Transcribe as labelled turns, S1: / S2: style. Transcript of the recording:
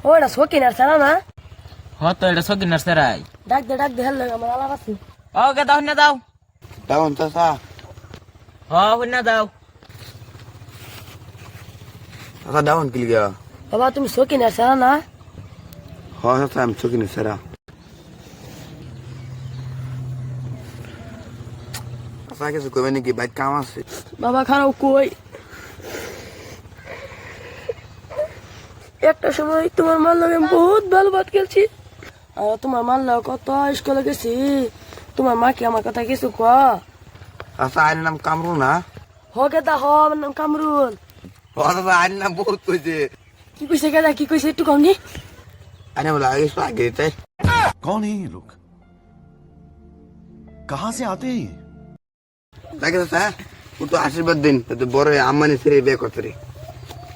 S1: ও এটা সকিনার ছাড়া না?
S2: তো এটা সকিনার সেরাই।
S1: ডাক দে হেল আমার আলাপ আছে।
S2: ওকে দাও না দাও।
S3: দাও চাচা।
S2: হইনা দাও।
S3: চাচা দাও কি লিগা?
S1: বাবা তুমি সকিনার ছাড়া না?
S3: চাচা আমি চকিনি সেরা। চাচা কিছু কইবে নাকি? বাইক কাম আছে।
S1: বাবা খারাপ কই একটা সময় তোমার মার লগে বহুত ভালো বাদ খেলছি আর তোমার মার লগে কত স্কুলে গেছি। তোমার মা কি আমার কথা কিছু ক?
S3: চাচা আইনের নাম কামরুল না?
S1: হকে তা আমার নাম কামরুল।
S3: চাচা আইনের নাম বহুত কইছে।
S1: কি কইছে গেদা কি কইছে একটু কমনি?
S3: আইনে বলে আগে আগে দিতে।
S4: कौन है ये लोग? कहां से आते हैं ये?
S3: দেখে চাচা ও তো আশীর্বাদ দিন বড় আম্মানি ছেড়ে বিয়ে করতে রে।